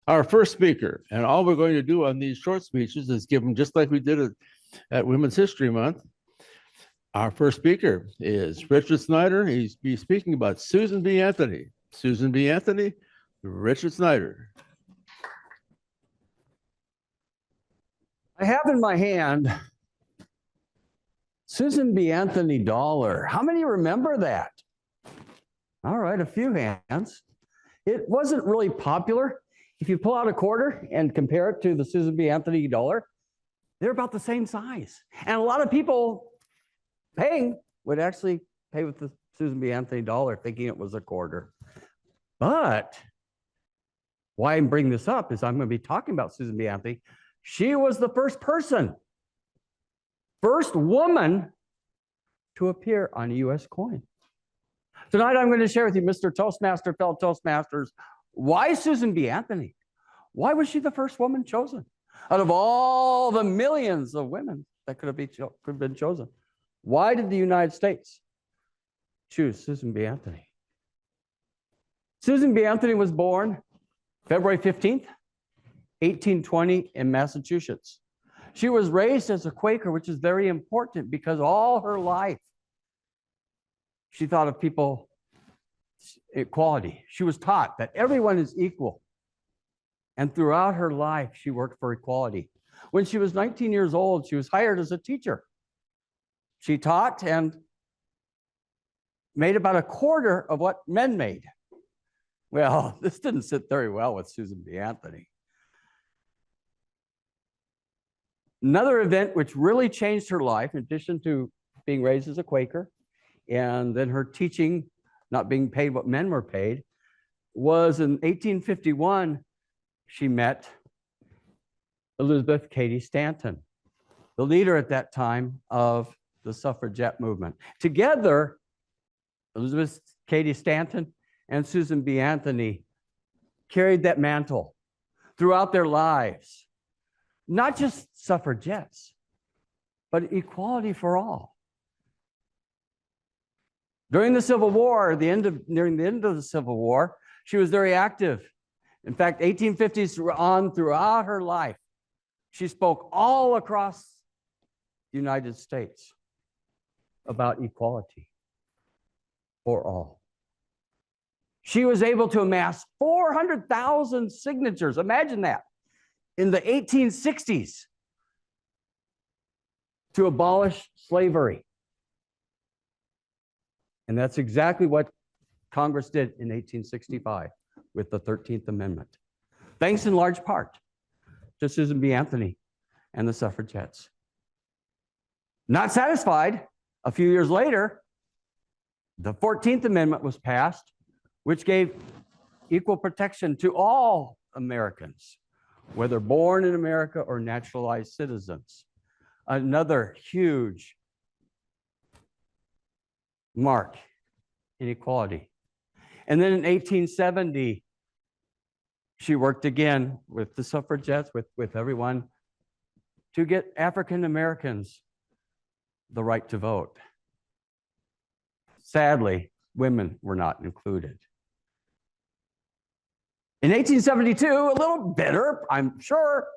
our first speaker. And all we're going to do on these short speeches is give them just like we did at Women's History Month. Our first speaker is Richard Snyder. He's speaking about Susan B. Anthony. Susan B. Anthony, Richard Snyder. I have in my hand Susan B. Anthony dollar. How many remember that? All right, a few hands. It wasn't really popular. If you pull out a quarter and compare it to the Susan B. Anthony dollar, they're about the same size. And a lot of people paying would actually pay with the Susan B. Anthony dollar thinking it was a quarter. But why I'm bringing this up is I'm going to be talking about Susan B. Anthony. She was the first person, first woman to appear on a U.S. coin. Tonight, I'm going to share with you, Mr. Toastmaster, fellow Toastmasters, why Susan B. Anthony? Why was she the first woman chosen? Out of all the millions of women that could have been chosen, why did the United States choose Susan B. Anthony? Susan B. Anthony was born February 15th, 1820 in Massachusetts. She was raised as a Quaker, which is very important because all her life she thought of people equality. She was taught that everyone is equal. And throughout her life, she worked for equality. When she was 19 years old, she was hired as a teacher. She taught and made about a quarter of what men made. Well, this didn't sit very well with Susan B. Anthony. Another event which really changed her life, in addition to being raised as a Quaker, and then her teaching not being paid what men were paid, was in 1851, she met Elizabeth Cady Stanton, the leader at that time of the suffragette movement. Together, Elizabeth Cady Stanton and Susan B. Anthony carried that mantle throughout their lives. Not just suffragettes, but equality for all. During the Civil War, nearing the end of the Civil War, she was very active. In fact, 1850s on throughout her life, she spoke all across the United States about equality for all. She was able to amass 400,000 signatures. Imagine that. In the 1860s, to abolish slavery. And that's exactly what Congress did in 1865 with the 13th Amendment. Thanks in large part to Susan B. Anthony and the suffragettes. Not satisfied, a few years later, the 14th Amendment was passed, which gave equal protection to all Americans, whether born in America or naturalized citizens. Another huge mark in equality. And then in 1870, she worked again with the suffragettes, with everyone, to get African Americans the right to vote. Sadly, women were not included. In 1872, a little bitter, I'm sure,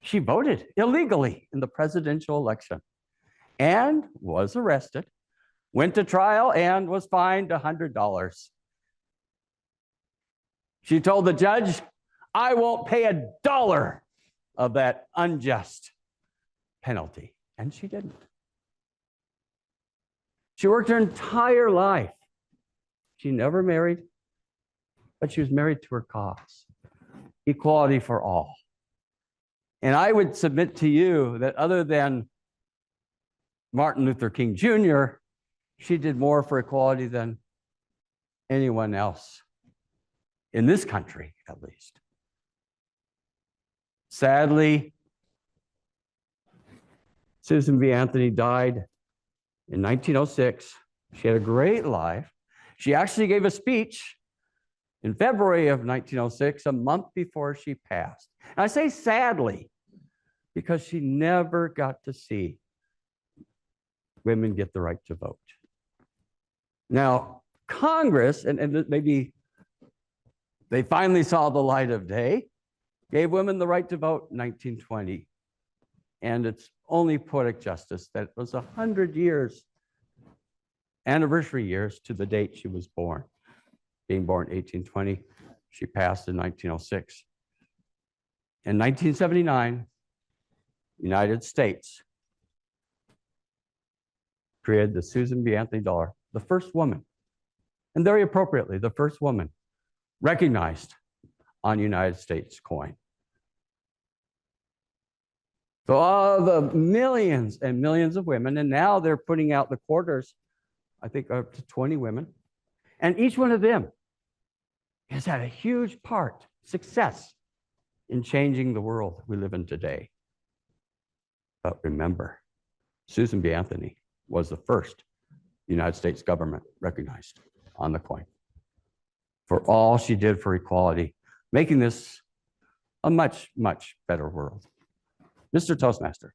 she voted illegally in the presidential election and was arrested, went to trial, and was fined $100. She told the judge, "I won't pay $1 of that unjust penalty." And she didn't. She worked her entire life. She never married, but she was married to her cause, equality for all. And I would submit to you that other than Martin Luther King Jr., she did more for equality than anyone else in this country, at least. Sadly, Susan B. Anthony died in 1906. She had a great life. She actually gave a speech in February of 1906, a month before she passed. And I say sadly, because she never got to see women get the right to vote. Now, Congress, and maybe They finally saw the light of day, gave women the right to vote in 1920. And it's only poetic justice that it was 100 years, anniversary years to the date she was born. Being born in 1820, she passed in 1906. In 1979, United States created the Susan B. Anthony dollar, the first woman, and very appropriately, the first woman recognized on United States coin. So all the millions and millions of women, and now they're putting out the quarters, I think up to 20 women, and each one of them has had a huge part, success, in changing the world we live in today. But remember, Susan B. Anthony was the first United States government recognized on the coin for all she did for equality, making this a much, much better world. Mr. Toastmaster.